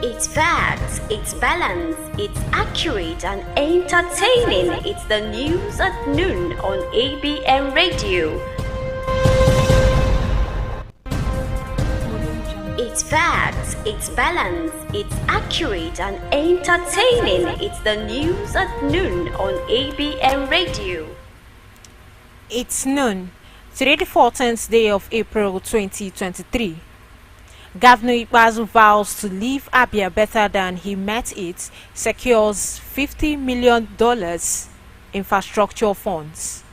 It's facts, it's balanced, it's accurate and entertaining. It's the news at noon on ABN Radio. It's facts, it's balanced, it's accurate and entertaining. It's the news at noon on ABN Radio. It's noon. Today, the 14th day of April 2023. Governor Ikpeazu vows to leave Abia better than he met it, secures $50 million infrastructure funds.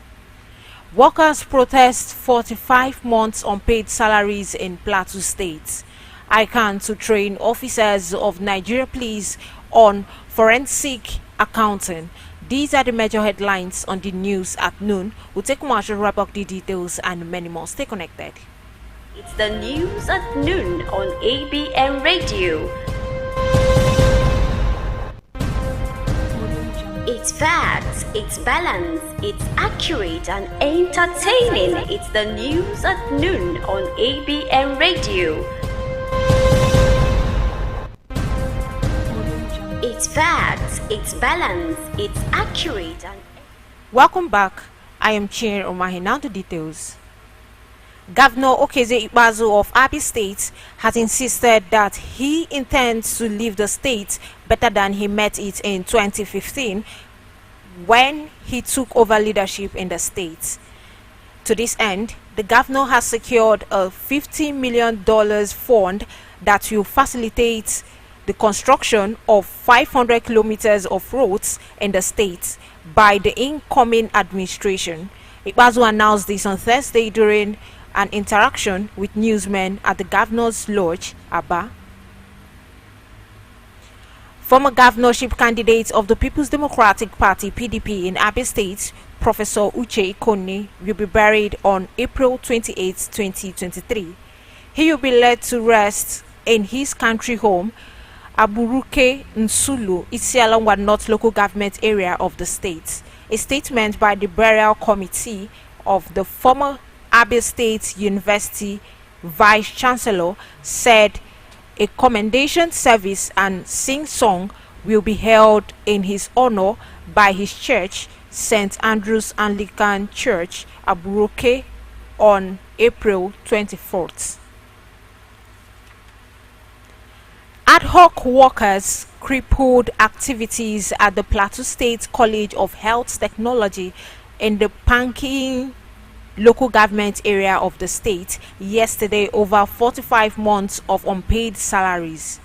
Workers protest 45 months unpaid salaries in Plateau State. ICAN to train officers of Nigeria Police on forensic accounting. These are the major headlines on the news at noon. We'll take a moment to wrap up the details and many more. Stay connected. It's the news at noon on ABN Radio. It's facts, it's balanced, it's accurate and entertaining. It's the news at noon on ABN Radio. It's facts, it's balanced, it's accurate and... Welcome back. I am Chin Omahi. Now the details. Governor Okezie Ikpeazu of Abia State has insisted that he intends to leave the state better than he met it in 2015 when he took over leadership in the state. To this end, the governor has secured a $50 million fund that will facilitate the construction of 500 kilometers of roads in the state by the incoming administration. Ikpeazu announced this on Thursday during an interaction with newsmen at the Governor's Lodge, Aba. Former governorship candidate of the People's Democratic Party (PDP) in Abia State, Professor Uche Ikonni, will be buried on April 28, 2023. He will be laid to rest in his country home, Aburuke Nsulu, Isiala North local government area of the state. A statement by the burial committee of the former Abia State University Vice Chancellor said a commendation service and sing-song will be held in his honor by his church, St. Andrew's Anglican Church, Aburuke, on April 24th. Ad hoc workers crippled activities at the Plateau State College of Health Technology in the Pankin local government area of the state yesterday over 45 months of unpaid salaries.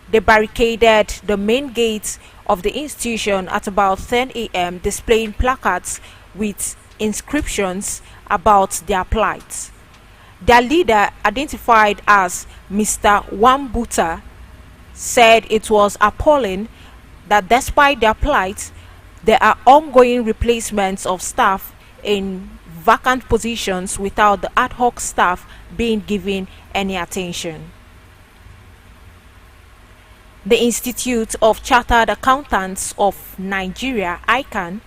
They barricaded the main gate of the institution at about 10 a.m. displaying placards with inscriptions about their plight. Their leader, identified as Mr. Wambuta, said it was appalling that despite their plight, there are ongoing replacements of staff in vacant positions without the ad hoc staff being given any attention. The Institute of Chartered Accountants of Nigeria, ICAN,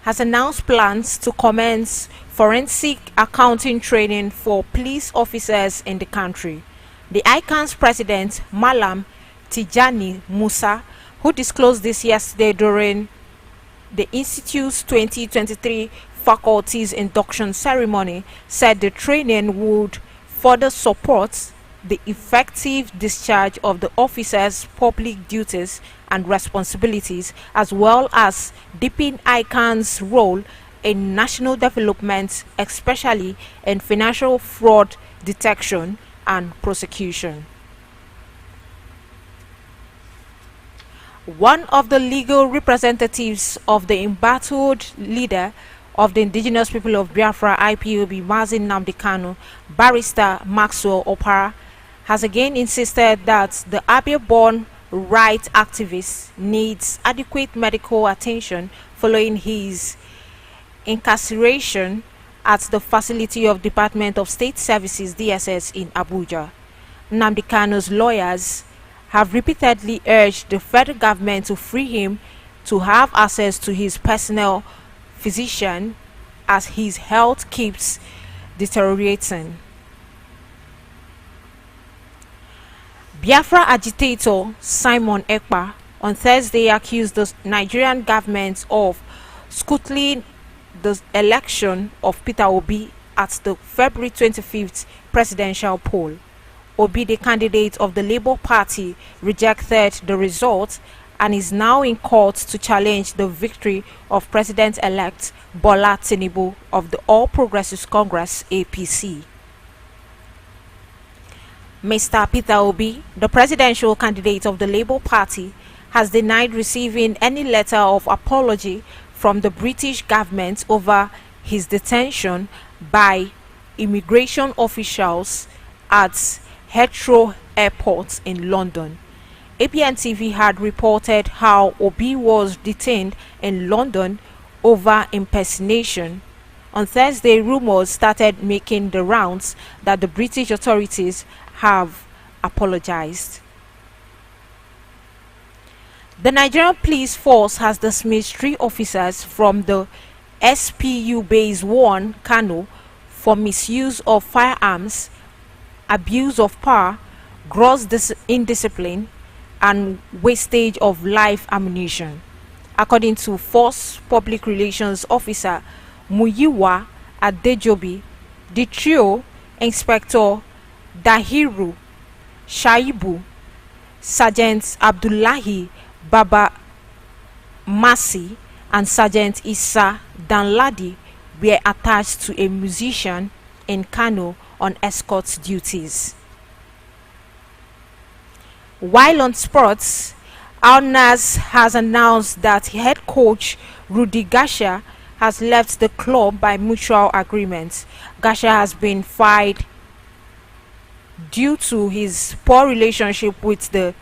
has announced plans to commence forensic accounting training for police officers in the country. The ICAN's president, Malam Tijani Musa, who disclosed this yesterday during the Institute's 2023 faculty's induction ceremony, said the training would further support the effective discharge of the officers' public duties and responsibilities, as well as deepen ICAN's role in national development, especially in financial fraud detection and prosecution. One of the legal representatives of the embattled leader of the indigenous people of Biafra IPOB, Mazi Nnamdi Kanu, Barrister Maxwell Opara, has again insisted that the Abia-born rights activist needs adequate medical attention following his incarceration at the facility of Department of State Services (DSS) in Abuja. Nnamdi Kanu's lawyers have repeatedly urged the federal government to free him to have access to his personal physician as his health keeps deteriorating. Biafra agitator Simon Ekpa on Thursday accused the Nigerian government of scuttling the election of Peter Obi at the February 25th presidential poll. Obi, the candidate of the Labour Party, rejected the result and is now in court to challenge the victory of President-elect Bola Tinubu of the All Progressives Congress (APC). Mr. Peter Obi, the presidential candidate of the Labour Party, has denied receiving any letter of apology from the British government over his detention by immigration officials at Heathrow Airport in London. ABN TV had reported how Obi was detained in London over impersonation. On Thursday, rumors started making the rounds that the British authorities have apologized. The Nigerian police force has dismissed 3 officers from the SPU Base 1 Kano for misuse of firearms, abuse of power, gross indiscipline, and wastage of live ammunition. According to Force Public Relations Officer Muyiwa Adejobi, the trio, Inspector Dahiru Shaibu, Sergeant Abdullahi Baba Masi, and Sergeant Issa Danladi, were attached to a musician in Kano on escort duties. While on sports, Al Nassr has announced that head coach Rudy Garcia has left the club by mutual agreement. Garcia has been fired due to his poor relationship with the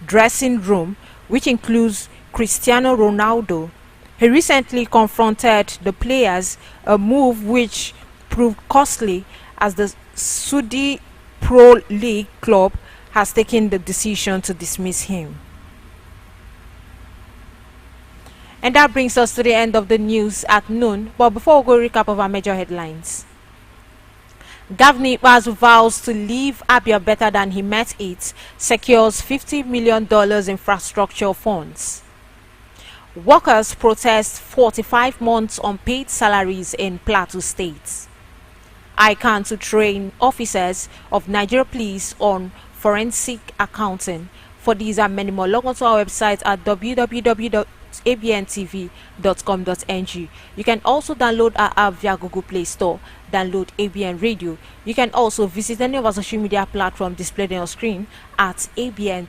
dressing room, which includes Cristiano Ronaldo. He recently confronted the players, a move which proved costly as the Saudi Pro League club has taken the decision to dismiss him. And that brings us to the end of the news at noon. But before we go, recap of our major headlines. Governor Ikpeazu vows to leave Abia better than he met it, secures $50 million infrastructure funds. Workers protest 45 months unpaid salaries in Plateau State. ICANN to train officers of Nigeria Police on forensic accounting. For these and many more, log on to our website at www.abntv.com.ng. You can also download our app via Google Play Store. Download ABN Radio. You can also visit any of our social media platforms displayed on your screen at ABN